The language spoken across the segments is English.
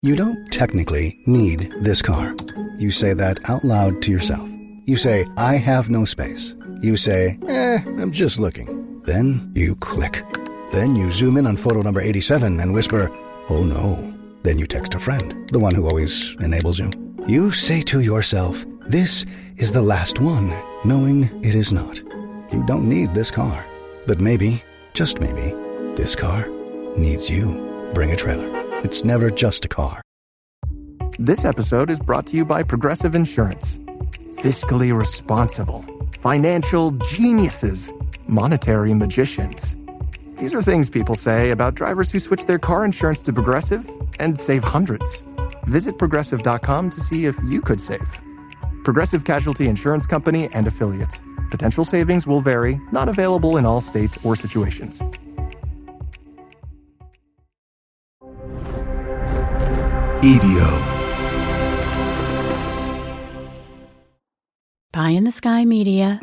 You don't technically need this car. You say that out loud to yourself. You say, I have no space. You say, I'm just looking. Then you click. Then you zoom in on photo number 87 and whisper, oh no. Then you text a friend, the one who always enables you. You say to yourself, this is the last one, knowing it is not. You don't need this car. But maybe, just maybe, this car needs you. Bring a trailer. It's never just a car. This episode is brought to you by Progressive Insurance. Fiscally responsible, financial geniuses, monetary magicians. These are things people say about drivers who switch their car insurance to Progressive and save hundreds. Visit Progressive.com to see if you could save. Progressive Casualty Insurance Company and Affiliates. Potential savings will vary, not available in all states or situations. EVO. Pie in the Sky Media.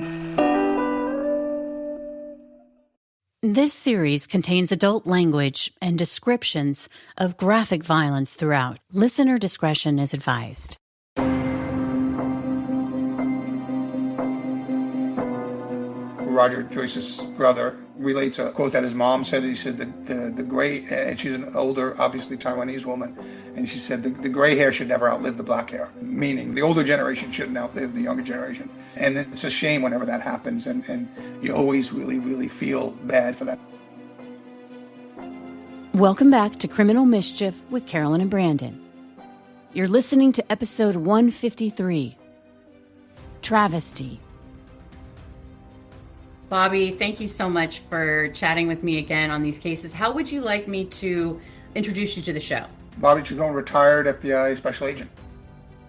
This series contains adult language and descriptions of graphic violence throughout. Listener discretion is advised. Roger, Joyce's brother, relates a quote that his mom said. He said the gray, and she's an older, obviously Taiwanese woman, and she said the gray hair should never outlive the black hair, meaning the older generation shouldn't outlive the younger generation. And it's a shame whenever that happens, and you always really, really feel bad for that. Welcome back to Criminal Mischief with Carolyn and Brandon. You're listening to episode 153, Travesty. Bobby, thank you so much for chatting with me again on these cases. How would you like me to introduce you to the show? Bobby Chacon, retired FBI special agent.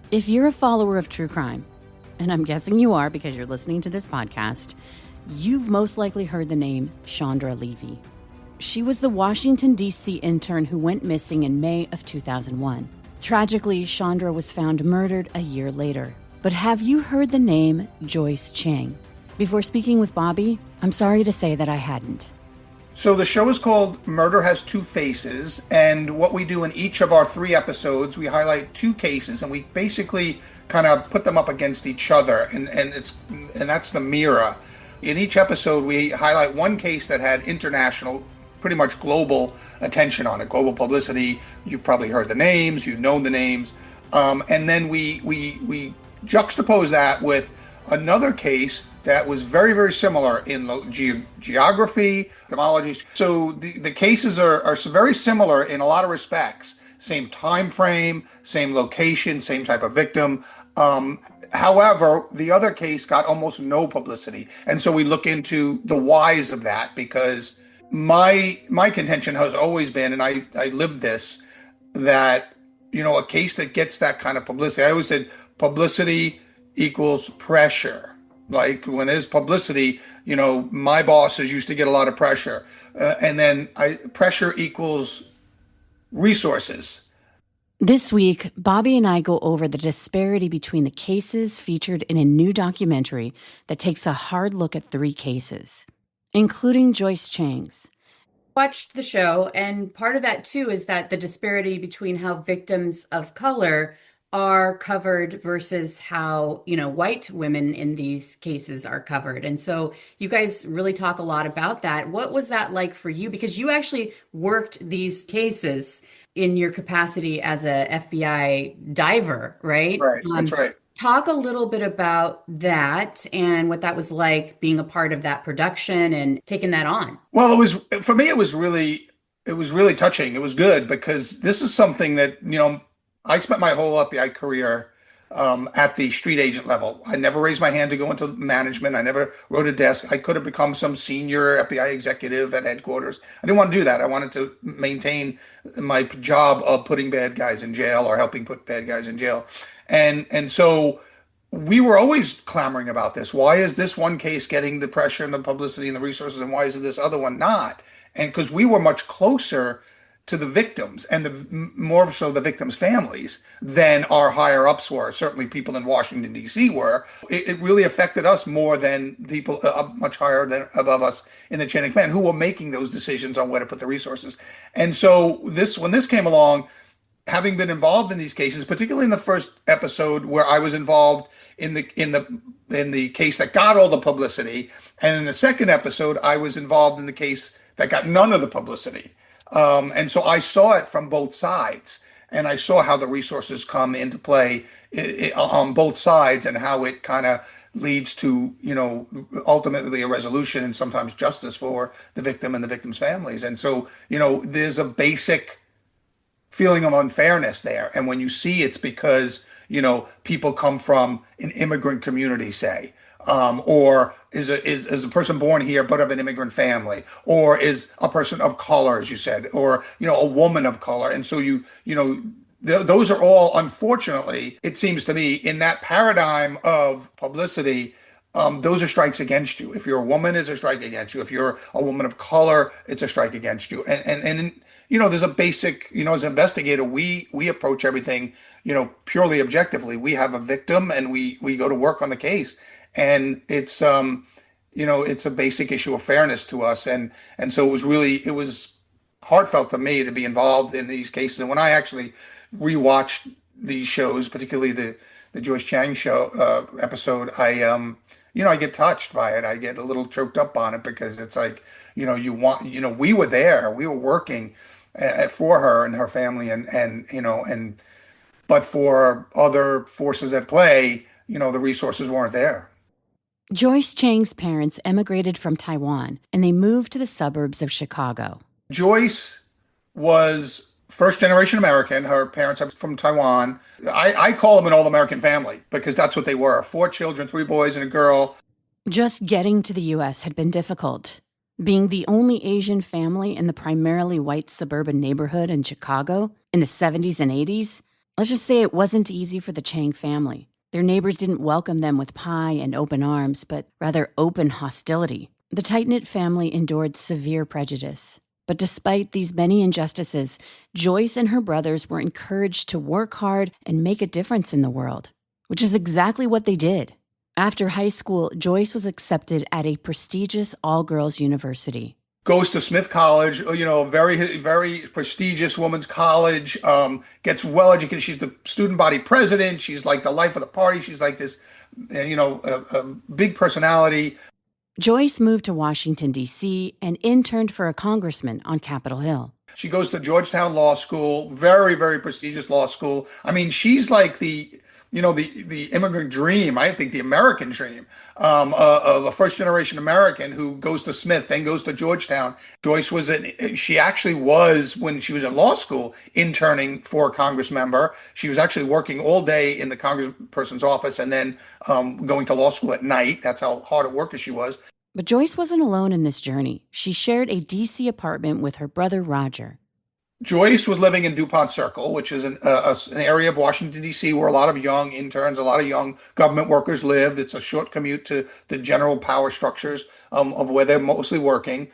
If you're a follower of true crime, and I'm guessing you are because you're listening to this podcast, you've most likely heard the name Chandra Levy. She was the Washington, D.C. intern who went missing in May of 2001. Tragically, Chandra was found murdered a year later. But have you heard the name Joyce Chiang? Before speaking with Bobby, I'm sorry to say that I hadn't. So the show is called Murder Has Two Faces, and what we do in each of our 3 episodes, we highlight 2 cases, and we basically kind of put them up against each other, and that's the mirror. In each episode, we highlight one case that had international, pretty much global attention on it, global publicity. You've probably heard the names, you've known the names, and then we juxtapose that with another case that was very, very similar in geography, etymology. So the cases are very similar in a lot of respects. Same time frame, same location, same type of victim. However, the other case got almost no publicity. And so we look into the whys of that, because my contention has always been, and I lived this, that, a case that gets that kind of publicity, I always said publicity equals pressure. Like when there's publicity, my bosses used to get a lot of pressure. And then pressure equals resources. This week, Bobby and I go over the disparity between the cases featured in a new documentary that takes a hard look at 3 cases, including Joyce Chiang's. Watched the show, and part of that too is that the disparity between how victims of color are covered versus how, white women in these cases are covered. And so you guys really talk a lot about that. What was that like for you? Because you actually worked these cases in your capacity as a FBI diver, right? Right, that's right. Talk a little bit about that and what that was like being a part of that production and taking that on. Well, for me, it was really touching. It was good because this is something that, I spent my whole FBI career at the street agent level. I never raised my hand to go into management. I never wrote a desk. I could have become some senior FBI executive at headquarters. I didn't want to do that. I wanted to maintain my job of putting bad guys in jail or helping put bad guys in jail. And so we were always clamoring about this. Why is this one case getting the pressure and the publicity and the resources, and why is this other one not? And because we were much closer to the victims, and more so the victims' families, than our higher ups were. Certainly people in Washington, D.C. were. It really affected us more than people much higher than above us in the chain of command, who were making those decisions on where to put the resources. And so when this came along, having been involved in these cases, particularly in the first episode where I was involved in the case that got all the publicity, and in the second episode I was involved in the case that got none of the publicity. And so I saw it from both sides, and I saw how the resources come into play on both sides, and how it kind of leads to, ultimately a resolution and sometimes justice for the victim and the victim's families. And so, there's a basic feeling of unfairness there. And when you see it's because, people come from an immigrant community, say, or is a person born here but of an immigrant family, or is a person of color, as you said, or a woman of color, and so those are all, unfortunately, it seems to me, in that paradigm of publicity, those are strikes against you. If you're a woman, it's a strike against you. If you're a woman of color, it's a strike against you. And there's a basic, as an investigator, we approach everything, purely objectively. We have a victim and we go to work on the case. And it's, it's a basic issue of fairness to us. And so it was heartfelt to me to be involved in these cases. And when I actually rewatched these shows, particularly the Joyce Chiang show episode, I get touched by it. I get a little choked up on it, because it's like, we were there, we were working for her and her family, and but for other forces at play, the resources weren't there. Joyce Chiang's parents emigrated from Taiwan, and they moved to the suburbs of Chicago. Joyce was first-generation American. Her parents are from Taiwan. I call them an all-American family, because that's what they were. 4 children, 3 boys and a girl. Just getting to the U.S. had been difficult. Being the only Asian family in the primarily white suburban neighborhood in Chicago in the 70s and 80s, let's just say it wasn't easy for the Chiang family. Their neighbors didn't welcome them with pie and open arms, but rather open hostility. The tight-knit family endured severe prejudice. But despite these many injustices, Joyce and her brothers were encouraged to work hard and make a difference in the world, which is exactly what they did. After high school, Joyce was accepted at a prestigious all-girls university. Goes to Smith College, very, very prestigious women's college, gets well educated. She's the student body president. She's like the life of the party. She's like this, a big personality. Joyce moved to Washington, D.C. and interned for a congressman on Capitol Hill. She goes to Georgetown Law School, very, very prestigious law school. I mean, she's like the immigrant dream, I think the American dream, of a first-generation American who goes to Smith, then goes to Georgetown. Joyce she actually was, when she was in law school, interning for a Congress member. She was actually working all day in the congressperson's office and then going to law school at night. That's how hard a worker she was. But Joyce wasn't alone in this journey. She shared a D.C. apartment with her brother, Roger. Joyce was living in DuPont Circle, which is an area of Washington, D.C., where a lot of young interns, a lot of young government workers lived. It's a short commute to the general power structures of where they're mostly working.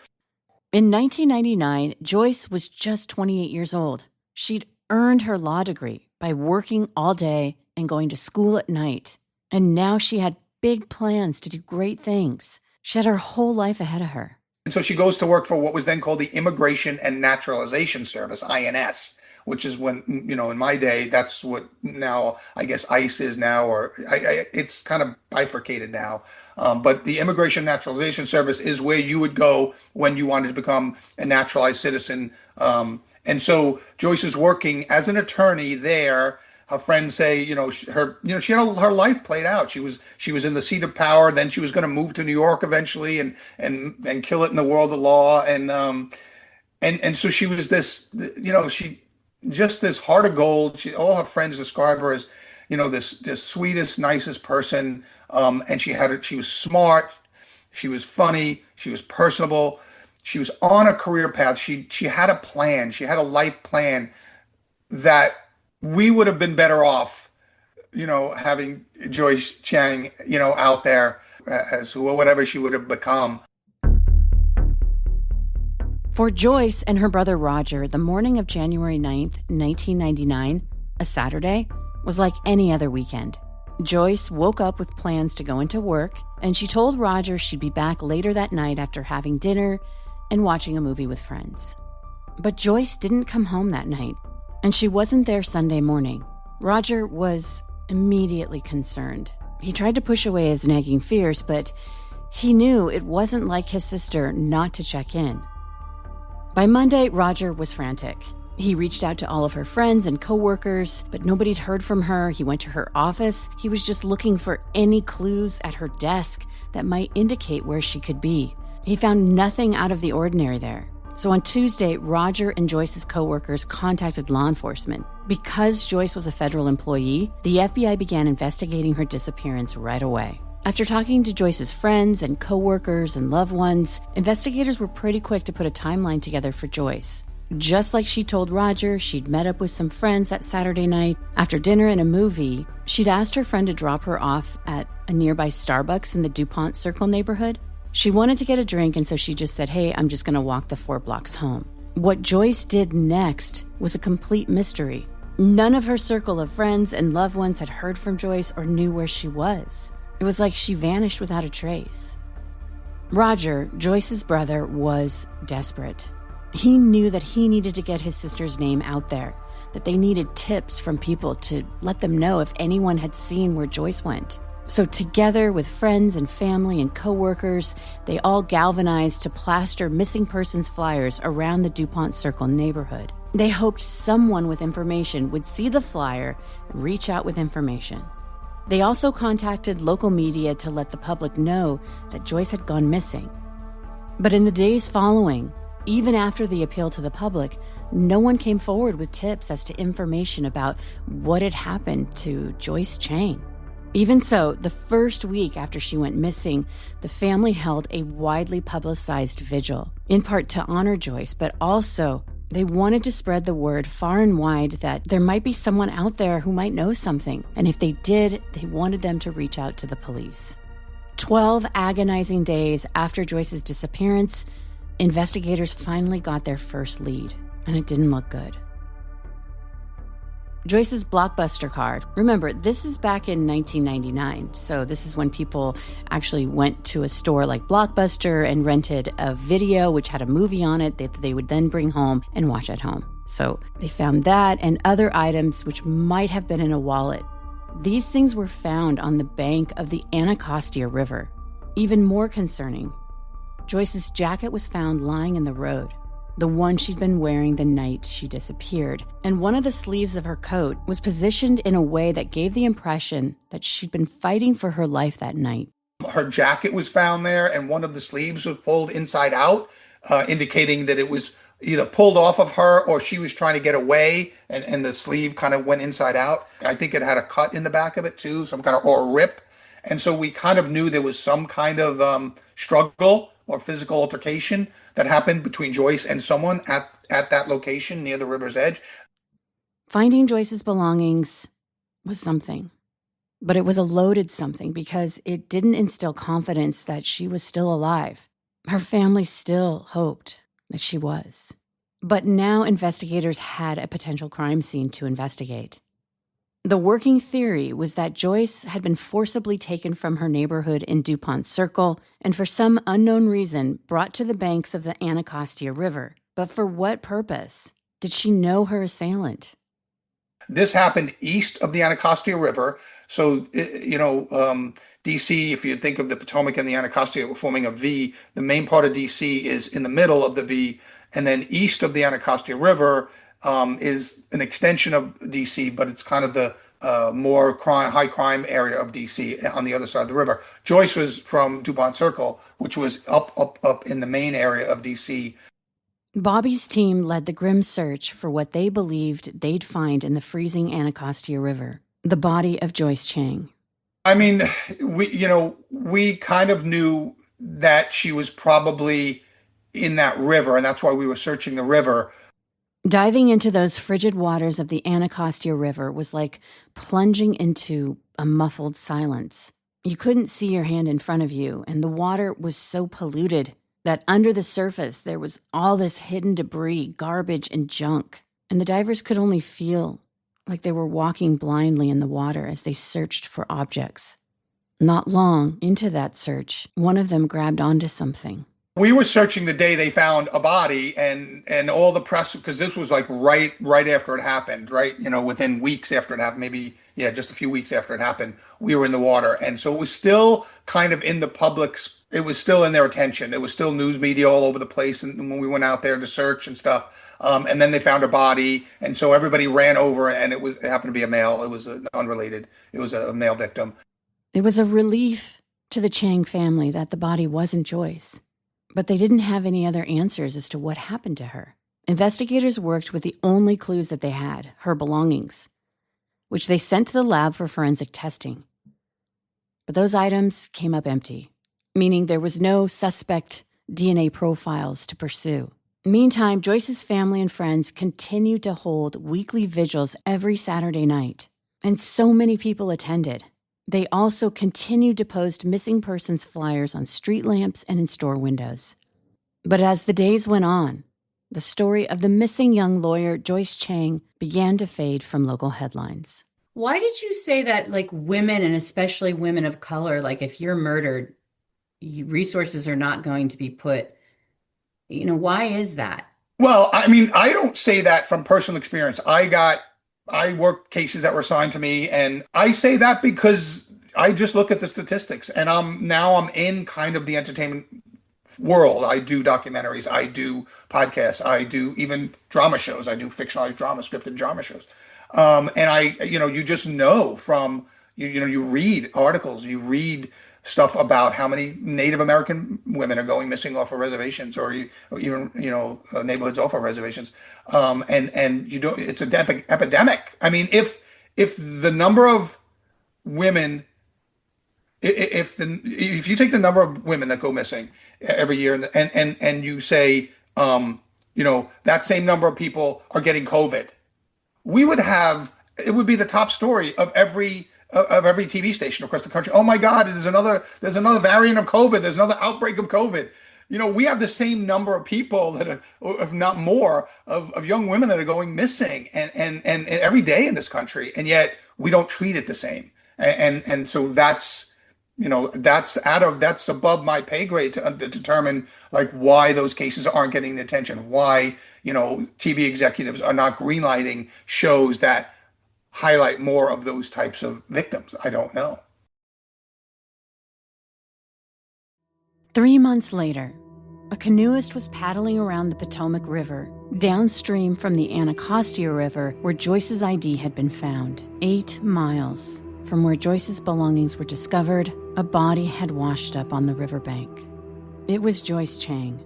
In 1999, Joyce was just 28 years old. She'd earned her law degree by working all day and going to school at night. And now she had big plans to do great things. She had her whole life ahead of her. And so she goes to work for what was then called the Immigration and Naturalization Service, INS, which is when, in my day, that's what now I guess ICE is now, or it's kind of bifurcated now. But the Immigration and Naturalization Service is where you would go when you wanted to become a naturalized citizen. And so Joyce is working as an attorney there. Her friends say, she had her life played out. She was in the seat of power. Then she was going to move to New York eventually and kill it in the world of law. And so she was this, she just this heart of gold. All her friends describe her as, this sweetest, nicest person. And she was smart. She was funny. She was personable. She was on a career path. She had a plan. She had a life plan that we would have been better off, having Joyce Chiang, out there as whatever she would have become. For Joyce and her brother Roger, the morning of January 9th, 1999, a Saturday, was like any other weekend. Joyce woke up with plans to go into work, and she told Roger she'd be back later that night after having dinner and watching a movie with friends. But Joyce didn't come home that night. And she wasn't there Sunday morning. Roger was immediately concerned. He tried to push away his nagging fears, but he knew it wasn't like his sister not to check in. By Monday, Roger was frantic. He reached out to all of her friends and coworkers, but nobody'd heard from her. He went to her office. He was just looking for any clues at her desk that might indicate where she could be. He found nothing out of the ordinary there. So on Tuesday, Roger and Joyce's coworkers contacted law enforcement. Because Joyce was a federal employee, the FBI began investigating her disappearance right away. After talking to Joyce's friends and coworkers and loved ones, investigators were pretty quick to put a timeline together for Joyce. Just like she told Roger, she'd met up with some friends that Saturday night. After dinner and a movie, she'd asked her friend to drop her off at a nearby Starbucks in the DuPont Circle neighborhood. She wanted to get a drink, and so she just said, "Hey, I'm just going to walk the 4 blocks home." What Joyce did next was a complete mystery. None of her circle of friends and loved ones had heard from Joyce or knew where she was. It was like she vanished without a trace. Roger, Joyce's brother, was desperate. He knew that he needed to get his sister's name out there, that they needed tips from people to let them know if anyone had seen where Joyce went. So together with friends and family and coworkers, they all galvanized to plaster missing persons flyers around the DuPont Circle neighborhood. They hoped someone with information would see the flyer and reach out with information. They also contacted local media to let the public know that Joyce had gone missing. But in the days following, even after the appeal to the public, no one came forward with tips as to information about what had happened to Joyce Chiang. Even so, the first week after she went missing, the family held a widely publicized vigil, in part to honor Joyce, but also they wanted to spread the word far and wide that there might be someone out there who might know something, and if they did, they wanted them to reach out to the police. 12 agonizing days after Joyce's disappearance, investigators finally got their first lead, and it didn't look good. Joyce's Blockbuster card. Remember, this is back in 1999, so this is when people actually went to a store like Blockbuster and rented a video which had a movie on it that they would then bring home and watch at home. So they found that and other items which might have been in a wallet. These things were found on the bank of the Anacostia River. Even more concerning, Joyce's jacket was found lying in the road, the one she'd been wearing the night she disappeared, and one of the sleeves of her coat was positioned in a way that gave the impression that she'd been fighting for her life that night. Her jacket was found there, and one of the sleeves was pulled inside out, indicating that it was either pulled off of her or she was trying to get away, and the sleeve kind of went inside out. I think it had a cut in the back of it too, some kind of, or a rip. And so we kind of knew there was some kind of struggle or physical altercation that happened between Joyce and someone at that location near the river's edge. Finding Joyce's belongings was something, but it was a loaded something because it didn't instill confidence that she was still alive. Her family still hoped that she was. But now investigators had a potential crime scene to investigate. The working theory was that Joyce had been forcibly taken from her neighborhood in DuPont Circle and for some unknown reason brought to the banks of the Anacostia River. But for what purpose? Did she know her assailant? This happened east of the Anacostia River. So, D.C., if you think of the Potomac and the Anacostia forming a V, the main part of D.C. is in the middle of the V. And then east of the Anacostia River is an extension of D.C., but it's kind of the more high crime area of D.C. on the other side of the river. Joyce was from DuPont Circle, which was up in the main area of D.C. Bobby's team led the grim search for what they believed they'd find in the freezing Anacostia River, the body of Joyce Chiang. I mean, we kind of knew that she was probably in that river, and that's why we were searching the river. Diving into those frigid waters of the Anacostia River was like plunging into a muffled silence. You couldn't see your hand in front of you, and the water was so polluted that under the surface there was all this hidden debris, garbage, and junk. And the divers could only feel like they were walking blindly in the water as they searched for objects. Not long into that search, one of them grabbed onto something. We were searching the day they found a body, and all the press, because this was like right after it happened, right? Within weeks after it happened, maybe, yeah, just a few weeks after it happened, we were in the water. And so it was still kind of in the public's, it was still in their attention. It was still news media all over the place. And when we went out there to search and stuff, and then they found a body. And so everybody ran over, and it happened to be a male. It was unrelated. It was a male victim. It was a relief to the Chiang family that the body wasn't Joyce. But they didn't have any other answers as to what happened to her. Investigators worked with the only clues that they had, her belongings, which they sent to the lab for forensic testing. But those items came up empty, meaning there was no suspect DNA profiles to pursue. Meantime, Joyce's family and friends continued to hold weekly vigils every Saturday night, and so many people attended. They also continued to post missing persons flyers on street lamps and in store windows. But as the days went on, the story of the missing young lawyer Joyce Chiang began to fade from local headlines. Why did you say that, like, women, and especially women of color, like, if you're murdered, resources are not going to be put, why is that? Well, I mean, I don't say that from personal experience. I worked cases that were assigned to me, and I say that because I just look at the statistics, and I'm in kind of the entertainment world. I do documentaries, I do podcasts, I do even drama shows. I do fictionalized drama, scripted drama shows. And you just know from, you read articles, you read stuff about how many Native American women are going missing off of reservations, or even neighborhoods off of reservations, and it's an epidemic. I mean, if the number of women, if you take the number of women that go missing every year, and you say that same number of people are getting COVID, it would be the top story of every TV station across the country. Oh my God, there's another variant of COVID. There's another outbreak of COVID. We have the same number of people that are, if not more, of young women that are going missing and every day in this country, and yet we don't treat it the same. And so that's above my pay grade to determine like why those cases aren't getting the attention, why TV executives are not greenlighting shows that highlight more of those types of victims. I don't know. 3 months later, a canoeist was paddling around the Potomac River, downstream from the Anacostia River, where Joyce's ID had been found. 8 miles from where Joyce's belongings were discovered, a body had washed up on the riverbank. It was Joyce Chiang.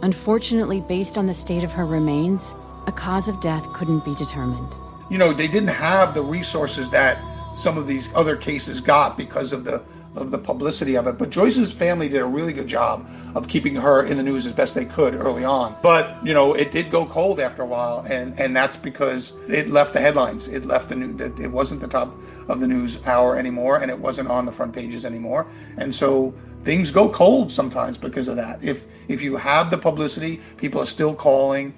Unfortunately, based on the state of her remains, a cause of death couldn't be determined. They didn't have the resources that some of these other cases got because of the publicity of it. But Joyce's family did a really good job of keeping her in the news as best they could early on. But, it did go cold after a while, and that's because it left the headlines. It left the news. It wasn't the top of the news hour anymore, and it wasn't on the front pages anymore. And so things go cold sometimes because of that. If you have the publicity, people are still calling.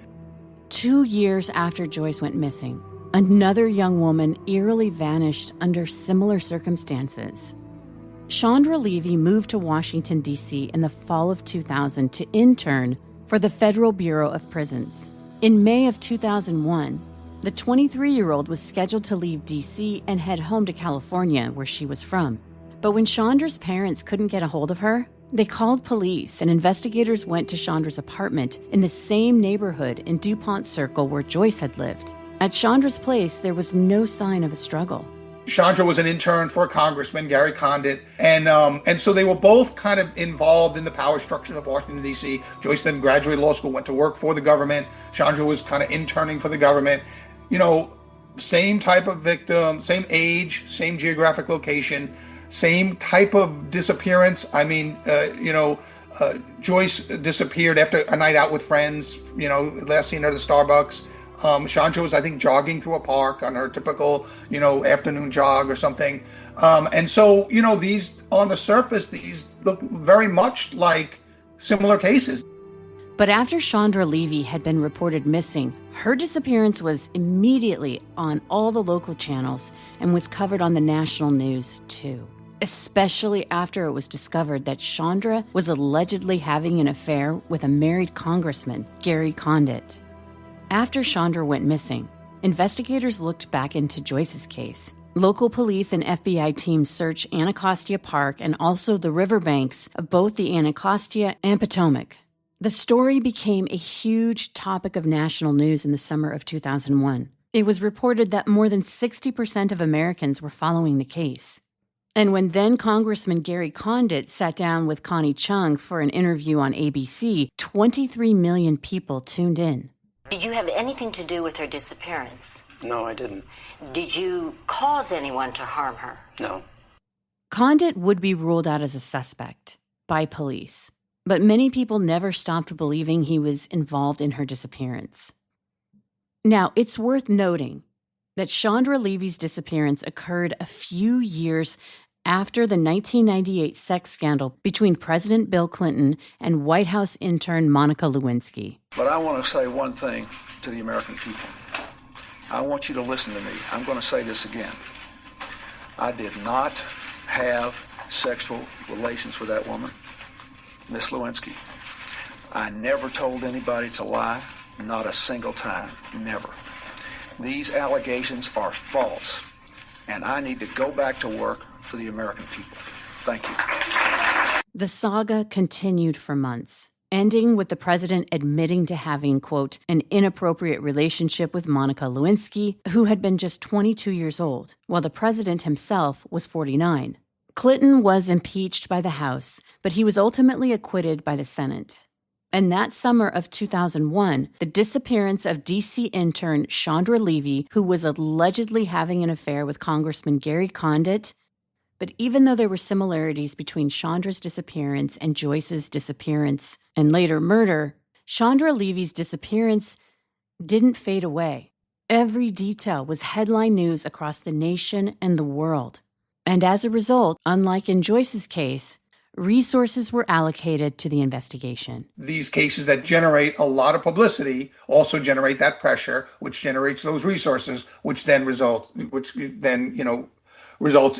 2 years after Joyce went missing, another young woman eerily vanished under similar circumstances. Chandra Levy moved to Washington, D.C. in the fall of 2000 to intern for the Federal Bureau of Prisons. In May of 2001, the 23-year-old was scheduled to leave D.C. and head home to California, where she was from. But when Chandra's parents couldn't get a hold of her, they called police, and investigators went to Chandra's apartment in the same neighborhood in DuPont Circle where Joyce had lived. At Chandra's place, there was no sign of a struggle. Chandra was an intern for a congressman, Gary Condit, and so they were both kind of involved in the power structure of Washington, D.C. Joyce then graduated law school, went to work for the government. Chandra was kind of interning for the government. Same type of victim, same age, same geographic location, same type of disappearance. I mean, Joyce disappeared after a night out with friends, last seen her at the Starbucks. Chandra was, I think, jogging through a park on her typical, afternoon jog or something. And so, these, on the surface, these look very much like similar cases. But after Chandra Levy had been reported missing, her disappearance was immediately on all the local channels and was covered on the national news, too. especially after it was discovered that Chandra was allegedly having an affair with a married congressman, Gary Condit. After Chandra went missing, investigators looked back into Joyce's case. Local police and FBI teams searched Anacostia Park and also the riverbanks of both the Anacostia and Potomac. The story became a huge topic of national news in the summer of 2001. It was reported that more than 60% of Americans were following the case. And when then Congressman Gary Condit sat down with Connie Chung for an interview on ABC, 23 million people tuned in. Did you have anything to do with her disappearance? No, I didn't. Did you cause anyone to harm her? No. Condit would be ruled out as a suspect by police, but many people never stopped believing he was involved in her disappearance. Now, it's worth noting that Chandra Levy's disappearance occurred a few years after the 1998 sex scandal between President Bill Clinton and White House intern Monica Lewinsky. But I want to say one thing to the American people. I want you to listen to me. I'm going to say this again. I did not have sexual relations with that woman, Miss Lewinsky. I never told anybody to lie, not a single time, never. These allegations are false, and I need to go back to work for the American people. Thank you. The saga continued for months, ending with the president admitting to having, quote, an inappropriate relationship with Monica Lewinsky, who had been just 22 years old, while the president himself was 49. Clinton was impeached by the House, but he was ultimately acquitted by the Senate. And that summer of 2001, the disappearance of D.C. intern Chandra Levy, who was allegedly having an affair with Congressman Gary Condit. But even though there were similarities between Chandra's disappearance and Joyce's disappearance and later murder, Chandra Levy's disappearance didn't fade away. Every detail was headline news across the nation and the world. And as a result, unlike in Joyce's case, resources were allocated to the investigation. These cases that generate a lot of publicity also generate that pressure, which generates those resources, which then results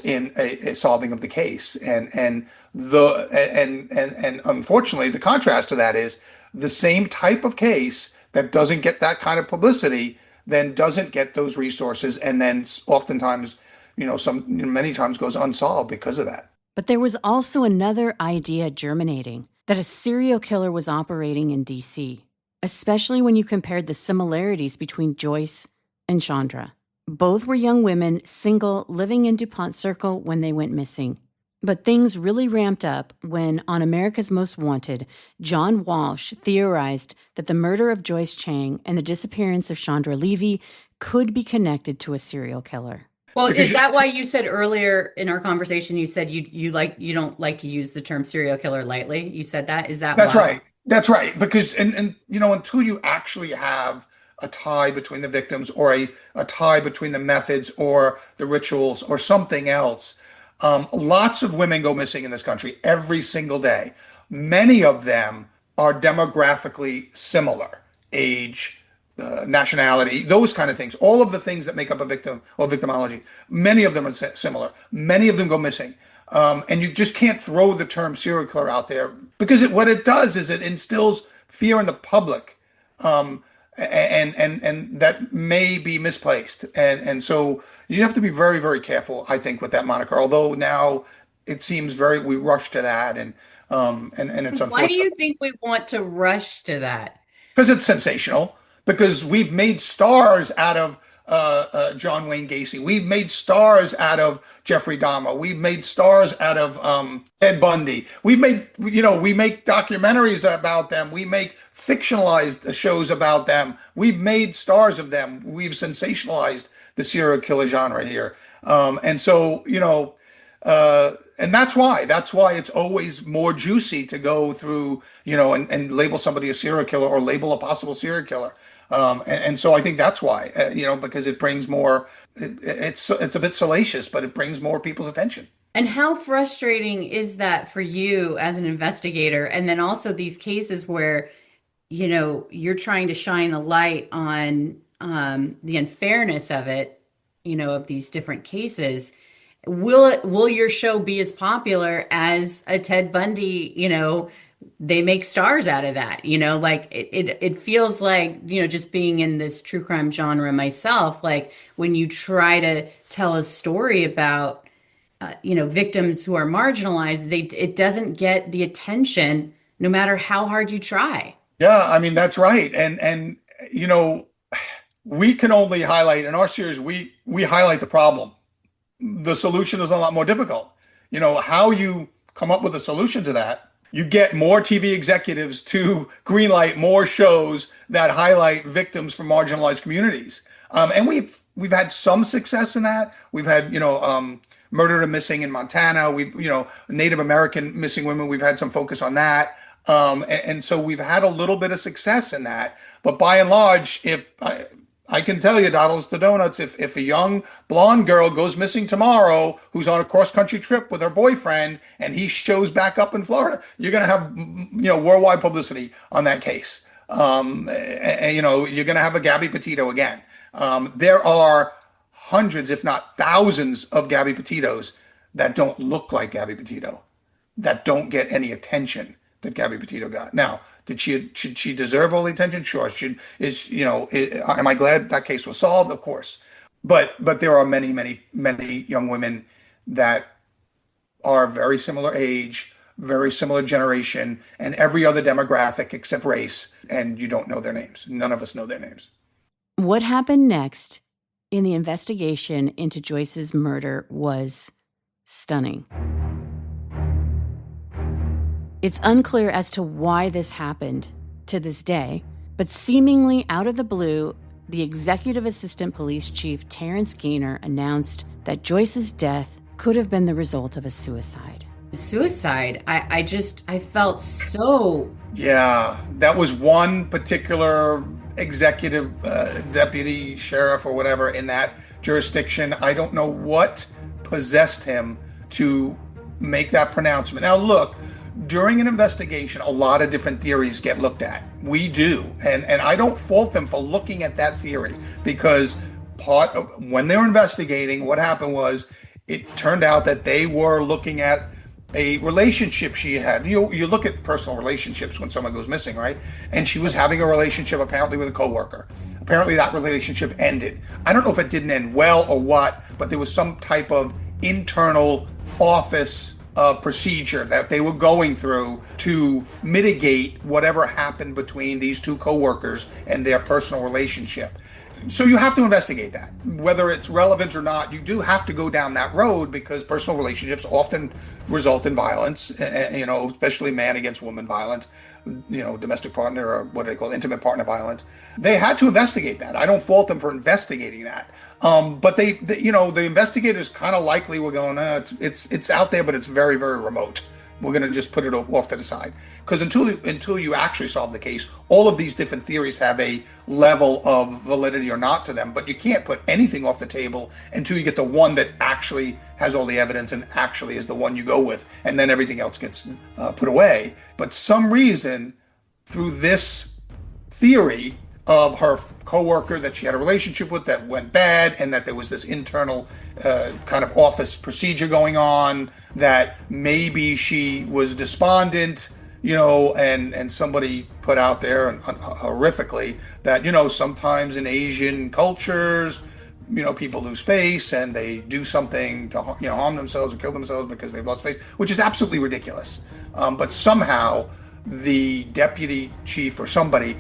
in a solving of the case. And unfortunately, the contrast to that is the same type of case that doesn't get that kind of publicity then doesn't get those resources, and then oftentimes, many times goes unsolved because of that. But there was also another idea germinating, that a serial killer was operating in D.C., especially when you compared the similarities between Joyce and Chandra. Both were young women, single, living in DuPont Circle when they went missing. But things really ramped up when, on America's Most Wanted, John Walsh theorized that the murder of Joyce Chiang and the disappearance of Chandra Levy could be connected to a serial killer. Well, is that why you said earlier in our conversation, you said you don't like to use the term serial killer lightly? You said that? Is that That's why? right. That's right. Because, until you actually have a tie between the victims or a tie between the methods or the rituals or something else, lots of women go missing in this country every single day. Many of them are demographically similar, age, nationality, those kind of things, all of the things that make up a victim or victimology. Many of them are similar. Many of them go missing. And you just can't throw the term serial killer out there because what it does is it instills fear in the public. And that may be misplaced. And so you have to be very, very careful, I think, with that moniker. Although now it seems we rush to that and it's unfortunate. Why do you think we want to rush to that? Because it's sensational. Because we've made stars out of John Wayne Gacy. We've made stars out of Jeffrey Dahmer. We've made stars out of Ted Bundy. We make documentaries about them. We make fictionalized shows about them. We've made stars of them. We've sensationalized the serial killer genre here. And that's why it's always more juicy to go through, and label somebody a serial killer or label a possible serial killer. And so I think that's why, because it brings more, it's a bit salacious, but it brings more people's attention. And how frustrating is that for you as an investigator? And then also these cases where, you're trying to shine a light on the unfairness of it, of these different cases. will your show be as popular as a Ted Bundy? They make stars out of that. Like it feels like, just being in this true crime genre myself, like when you try to tell a story about victims who are marginalized, it doesn't get the attention no matter how hard you try. Yeah, I mean, that's right. And we can only highlight in our series, we highlight the problem. The solution is a lot more difficult. How you come up with a solution to that. You get more TV executives to greenlight more shows that highlight victims from marginalized communities. And we've had some success in that. We've had, murdered and missing in Montana. Native American missing women. We've had some focus on that. And so we've had a little bit of success in that. But by and large, if I can tell you, Doddles to Donuts, if a young blonde girl goes missing tomorrow who's on a cross-country trip with her boyfriend and he shows back up in Florida, you're going to have, worldwide publicity on that case. And, you're going to have a Gabby Petito again. There are hundreds, if not thousands, of Gabby Petitos that don't look like Gabby Petito, that don't get any attention that Gabby Petito got. Now, should she deserve all the attention? Sure. Am I glad that case was solved? Of course. But there are many, many, many young women that are very similar age, very similar generation, and every other demographic except race, and you don't know their names. None of us know their names. What happened next in the investigation into Joyce's murder was stunning. It's unclear as to why this happened to this day, but seemingly out of the blue, the executive assistant police chief, Terrence Gaynor, announced that Joyce's death could have been the result of a suicide. Suicide? I felt so... Yeah, that was one particular executive deputy sheriff or whatever in that jurisdiction. I don't know what possessed him to make that pronouncement. Now, look, during an investigation, a lot of different theories get looked at. We do. And I don't fault them for looking at that theory, because when they were investigating, what happened was it turned out that they were looking at a relationship she had. You look at personal relationships when someone goes missing, right? And she was having a relationship apparently with a coworker. Apparently that relationship ended. I don't know if it didn't end well or what, but there was some type of internal office procedure that they were going through to mitigate whatever happened between these two coworkers and their personal relationship. So you have to investigate that. Whether it's relevant or not, you do have to go down that road, because personal relationships often result in violence, especially man against woman violence, domestic partner, or what they call intimate partner violence. They had to investigate that. I don't fault them for investigating that. But the investigators kind of likely were going, it's out there, but it's very, very remote. We're going to just put it off to the side. Because until you actually solve the case, all of these different theories have a level of validity or not to them. But you can't put anything off the table until you get the one that actually has all the evidence and actually is the one you go with. And then everything else gets put away. But some reason, through this theory of her coworker that she had a relationship with that went bad, and that there was this internal kind of office procedure going on, that maybe she was despondent, and somebody put out there, and horrifically, that, sometimes in Asian cultures, people lose face and they do something to harm themselves or kill themselves because they've lost face, which is absolutely ridiculous. But somehow the deputy chief or somebody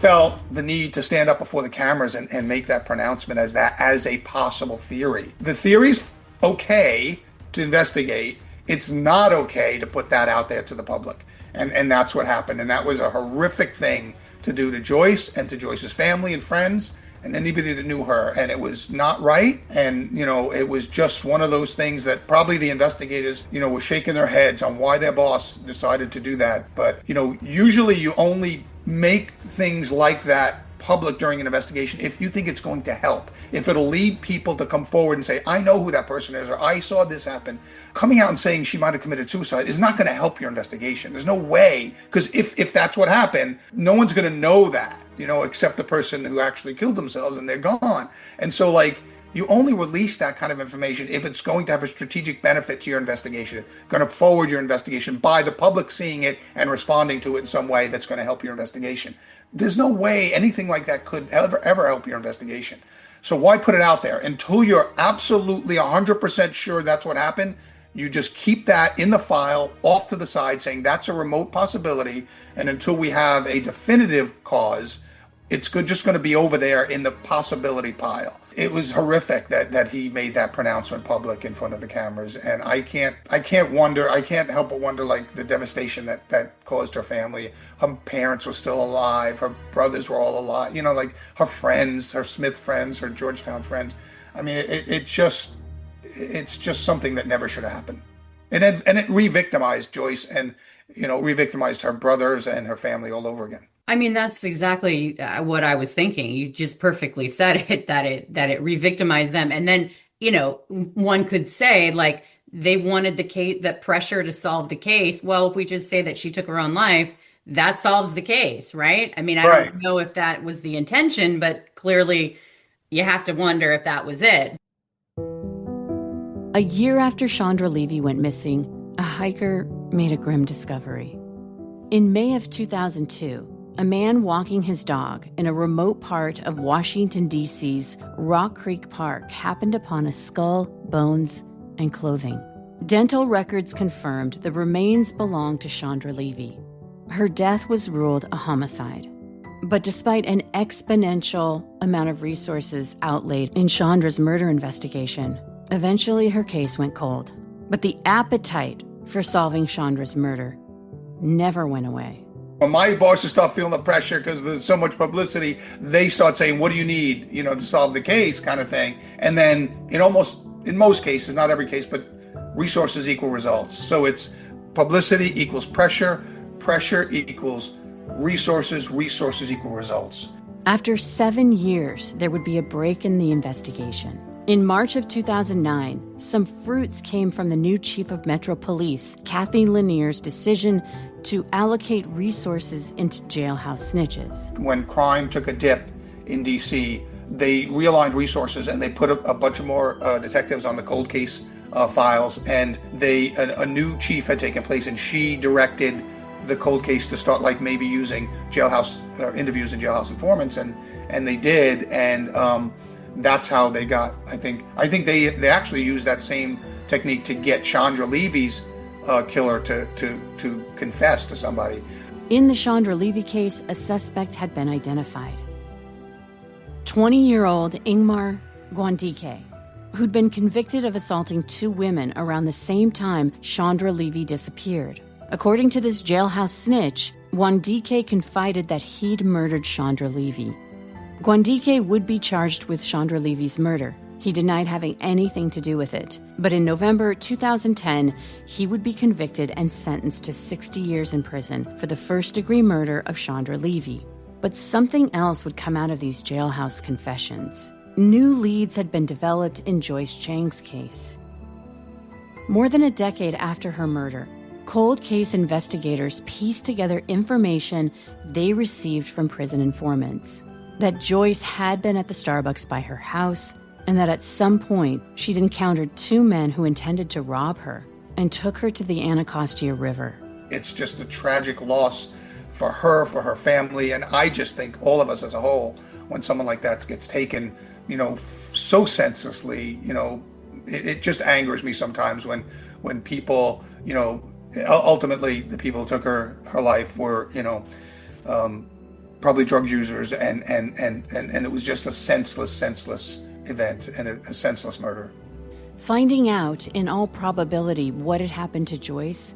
felt the need to stand up before the cameras and make that pronouncement as a possible theory. The theory's okay to investigate. It's not okay to put that out there to the public. And that's what happened. And that was a horrific thing to do to Joyce and to Joyce's family and friends and anybody that knew her. And it was not right. And, it was just one of those things that probably the investigators, were shaking their heads on why their boss decided to do that. But, usually you only make things like that public during an investigation if you think it's going to help, if it'll lead people to come forward and say, I know who that person is, or I saw this happen. Coming out and saying she might have committed suicide is not going to help your investigation. There's no way, because if that's what happened, no one's going to know that, except the person who actually killed themselves, and they're gone. And so, You only release that kind of information if it's going to have a strategic benefit to your investigation, going to forward your investigation by the public seeing it and responding to it in some way that's going to help your investigation. There's no way anything like that could ever help your investigation. So why put it out there? Until you're absolutely 100% sure that's what happened, you just keep that in the file off to the side saying that's a remote possibility. And until we have a definitive cause, it's just going to be over there in the possibility pile. It was horrific that he made that pronouncement public in front of the cameras, and I can't help but wonder, like, the devastation that caused her family. Her parents were still alive, her brothers were all alive, like her friends, her Smith friends, her Georgetown friends. I mean, it's just something that never should have happened, and it re-victimized Joyce, and re-victimized her brothers and her family all over again. I mean, that's exactly what I was thinking. You just perfectly said it, that it re-victimized them. And then, one could say, like, they wanted that pressure to solve the case. Well, if we just say that she took her own life, that solves the case, right? I mean, I don't know if that was the intention, but clearly you have to wonder if that was it. A year after Chandra Levy went missing, a hiker made a grim discovery. In May of 2002, a man walking his dog in a remote part of Washington, D.C.'s Rock Creek Park happened upon a skull, bones, and clothing. Dental records confirmed the remains belonged to Chandra Levy. Her death was ruled a homicide. But despite an exponential amount of resources outlaid in Chandra's murder investigation, eventually her case went cold. But the appetite for solving Chandra's murder never went away. When my bosses start feeling the pressure because there's so much publicity, they start saying, what do you need, to solve the case, kind of thing. And then in most cases, not every case, but resources equal results. So it's publicity equals pressure, pressure equals resources, resources equal results. After 7 years, there would be a break in the investigation. In March of 2009, some fruits came from the new chief of Metro Police, Kathy Lanier's decision to allocate resources into jailhouse snitches. When crime took a dip in D.C., they realigned resources and they put a bunch of more detectives on the cold case files, and a new chief had taken place, and she directed the cold case to start, like, maybe using jailhouse interviews and jailhouse informants, and they did, and that's how they got. I think they actually used that same technique to get Chandra Levy's killer to confess to somebody. In the Chandra Levy case, a suspect had been identified. 20-year-old Ingmar Gwandike, who'd been convicted of assaulting 2 women around the same time Chandra Levy disappeared. According to this jailhouse snitch, Gwandike confided that he'd murdered Chandra Levy. Gwandike would be charged with Chandra Levy's murder. He denied having anything to do with it. But in November 2010, he would be convicted and sentenced to 60 years in prison for the first-degree murder of Chandra Levy. But something else would come out of these jailhouse confessions. New leads had been developed in Joyce Chiang's case. More than a decade after her murder, cold case investigators pieced together information they received from prison informants. That Joyce had been at the Starbucks by her house, and that at some point she'd encountered 2 men who intended to rob her and took her to the Anacostia River. It's just a tragic loss for her family, and I just think all of us as a whole, when someone like that gets taken, so senselessly, it just angers me sometimes when people, ultimately the people who took her life were, probably drug users, and it was just a senseless event and a senseless murder. Finding out, in all probability, what had happened to Joyce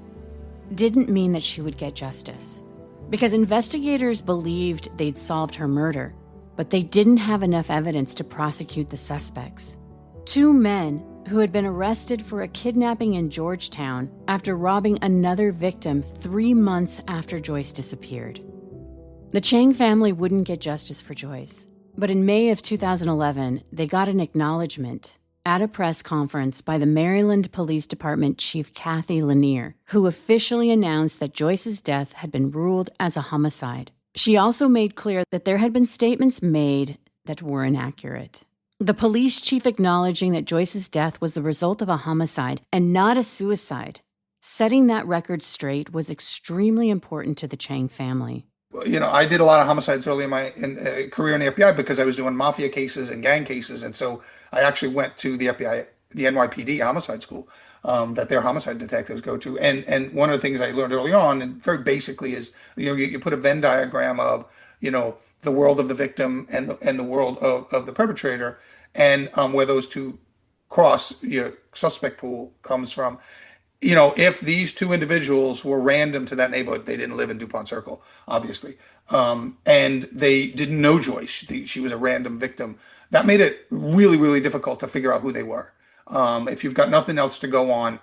didn't mean that she would get justice. Because investigators believed they'd solved her murder, but they didn't have enough evidence to prosecute the suspects. 2 men who had been arrested for a kidnapping in Georgetown after robbing another victim 3 months after Joyce disappeared. The Chiang family wouldn't get justice for Joyce, but in May of 2011, they got an acknowledgement at a press conference by the Maryland Police Department Chief Kathy Lanier, who officially announced that Joyce's death had been ruled as a homicide. She also made clear that there had been statements made that were inaccurate. The police chief acknowledging that Joyce's death was the result of a homicide and not a suicide. Setting that record straight was extremely important to the Chiang family. I did a lot of homicides early in my career in the FBI because I was doing mafia cases and gang cases. And so I actually went to the FBI, the NYPD homicide school that their homicide detectives go to. And one of the things I learned early on, and very basically, is you put a Venn diagram of the world of the victim and the world of the perpetrator, and where those two cross, your suspect pool comes from. If these two individuals were random to that neighborhood, they didn't live in DuPont Circle, obviously, and they didn't know Joyce. She was a random victim. That made it really, really difficult to figure out who they were. If you've got nothing else to go on,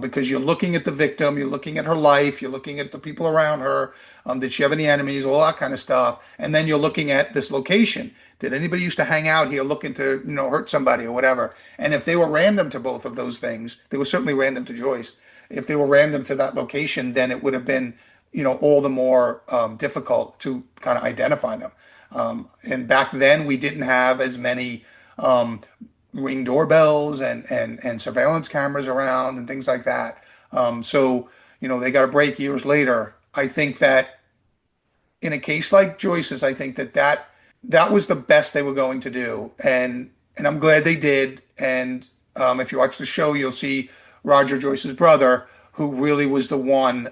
because you're looking at the victim, you're looking at her life, you're looking at the people around her. Did she have any enemies? All that kind of stuff. And then you're looking at this location. Did anybody used to hang out here looking to, hurt somebody or whatever? And if they were random to both of those things, they were certainly random to Joyce. If they were random to that location, then it would have been, all the more difficult to kind of identify them. And back then, we didn't have as many ring doorbells and surveillance cameras around and things like that. So they got a break years later. I think that in a case like Joyce's, I think that was the best they were going to do. And I'm glad they did. And if you watch the show, you'll see Roger, Joyce's brother, who really was the one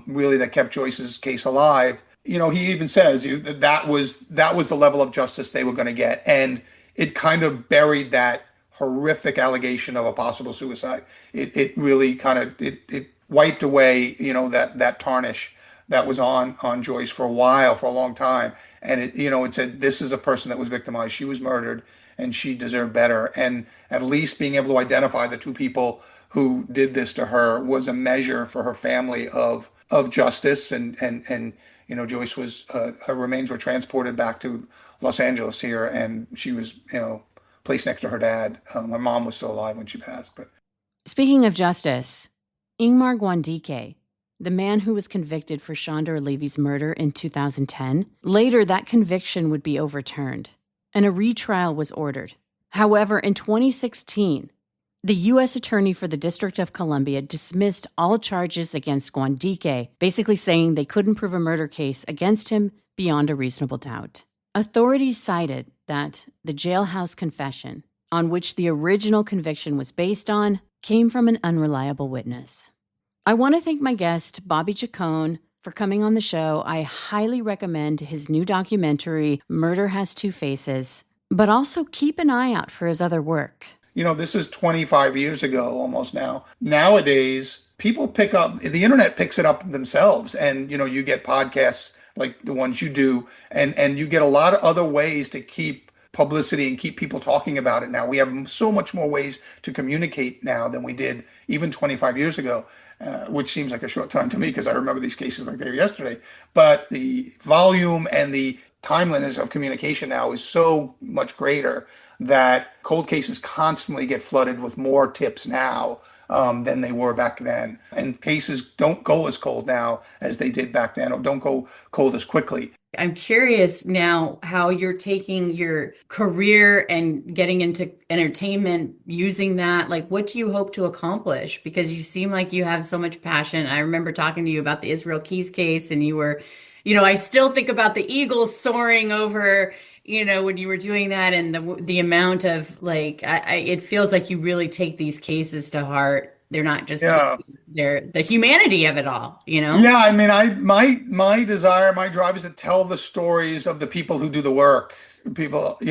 really that kept Joyce's case alive. He even says that was the level of justice they were going to get. And it kind of buried that horrific allegation of a possible suicide. It really kind of it wiped away, that tarnish that was on Joyce for a while, for a long time. And it said, this is a person that was victimized. She was murdered and she deserved better. And at least being able to identify the two people who did this to her was a measure for her family of justice. And Joyce was, her remains were transported back to Los Angeles here, and she was, placed next to her dad. My mom was still alive when she passed. But speaking of justice, Ingmar Guandike, the man who was convicted for Chandra Levy's murder in 2010, later that conviction would be overturned, and a retrial was ordered. However, in 2016, the U.S. Attorney for the District of Columbia dismissed all charges against Guandike, basically saying they couldn't prove a murder case against him beyond a reasonable doubt. Authorities cited that the jailhouse confession, on which the original conviction was based on, came from an unreliable witness. I want to thank my guest, Bobby Chacon, for coming on the show. I highly recommend his new documentary, Murder Has Two Faces, but also keep an eye out for his other work. This is 25 years ago almost now. Nowadays, people the internet picks it up themselves, and, you get podcasts like the ones you do, and you get a lot of other ways to keep publicity and keep people talking about it now. We have so much more ways to communicate now than we did even 25 years ago, which seems like a short time to me because I remember these cases like they were yesterday. But the volume and the timeliness of communication now is so much greater that cold cases constantly get flooded with more tips now than they were back then. And cases don't go as cold now as they did back then, or don't go cold as quickly. I'm curious now how you're taking your career and getting into entertainment, using that. Like, what do you hope to accomplish? Because you seem like you have so much passion. I remember talking to you about the Israel Keys case, and you were, I still think about the eagles soaring over, when you were doing that, and the amount of it feels like you really take these cases to heart. They're not just cases, they're the humanity of it all, Yeah, I mean, my desire, my drive is to tell the stories of the people who do the work. People, I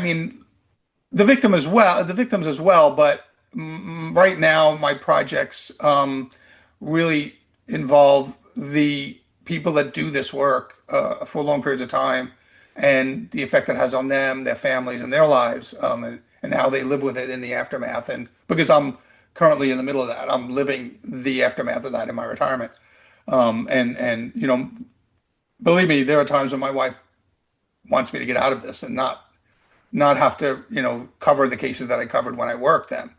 mean, the victims as well. But right now, my projects really involve the people that do this work for long periods of time, and the effect it has on them, their families, and their lives, and how they live with it in the aftermath. And because I'm currently in the middle of that, I'm living the aftermath of that in my retirement. And believe me, there are times when my wife wants me to get out of this and not have to, cover the cases that I covered when I worked them,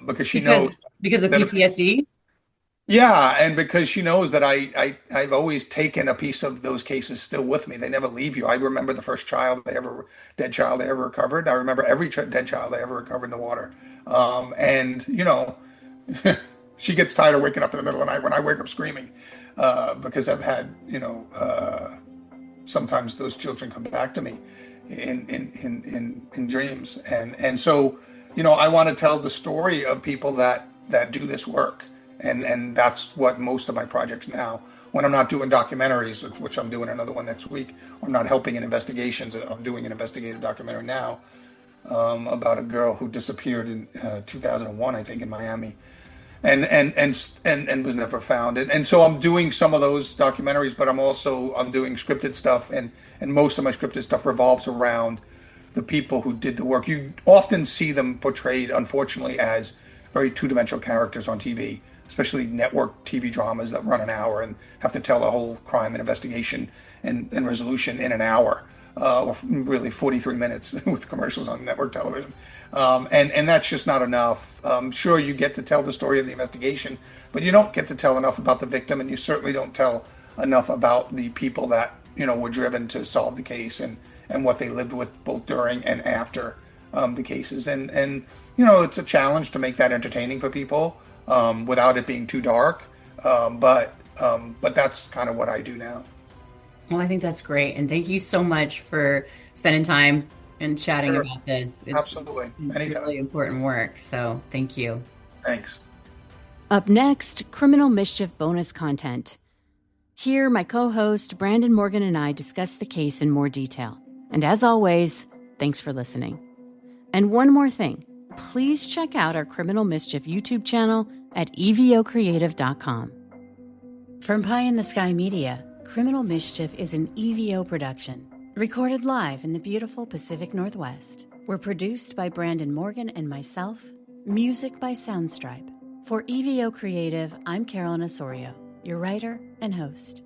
because she knows because of PTSD. Yeah, and because she knows that I've always taken a piece of those cases still with me. They never leave you. I remember the first dead child I ever recovered. I remember every dead child I ever recovered in the water. And she gets tired of waking up in the middle of the night when I wake up screaming, because I've had, sometimes those children come back to me in dreams, and so I want to tell the story of people that do this work, and that's what most of my projects now. When I'm not doing documentaries, which I'm doing another one next week, or I'm not helping in investigations, I'm doing an investigative documentary now, about a girl who disappeared in 2001, I think, in Miami, and was never found. And so I'm doing some of those documentaries, but I'm doing scripted stuff, and most of my scripted stuff revolves around the people who did the work. You often see them portrayed, unfortunately, as very two-dimensional characters on TV, especially network TV dramas that run an hour and have to tell the whole crime and investigation and resolution in an hour, or really 43 minutes with commercials on network television. And that's just not enough. Sure, you get to tell the story of the investigation, but you don't get to tell enough about the victim, and you certainly don't tell enough about the people that were driven to solve the case, and what they lived with both during and after the cases. And it's a challenge to make that entertaining for people, without it being too dark. But that's kind of what I do now. Well, I think that's great. And thank you so much for spending time and chatting Sure. about this. Absolutely. It's Anytime. really important work. So thank you. Thanks. Up next, Criminal Mischief bonus content. Here, my co-host Brandon Morgan and I discuss the case in more detail. And as always, thanks for listening. And one more thing, please check out our Criminal Mischief YouTube channel at evocreative.com. From Pie in the Sky Media, Criminal Mischief is an EVO production, recorded live in the beautiful Pacific Northwest. We're produced by Brandon Morgan and myself, music by Soundstripe. For EVO Creative, I'm Carolyn Ossorio, your writer and host.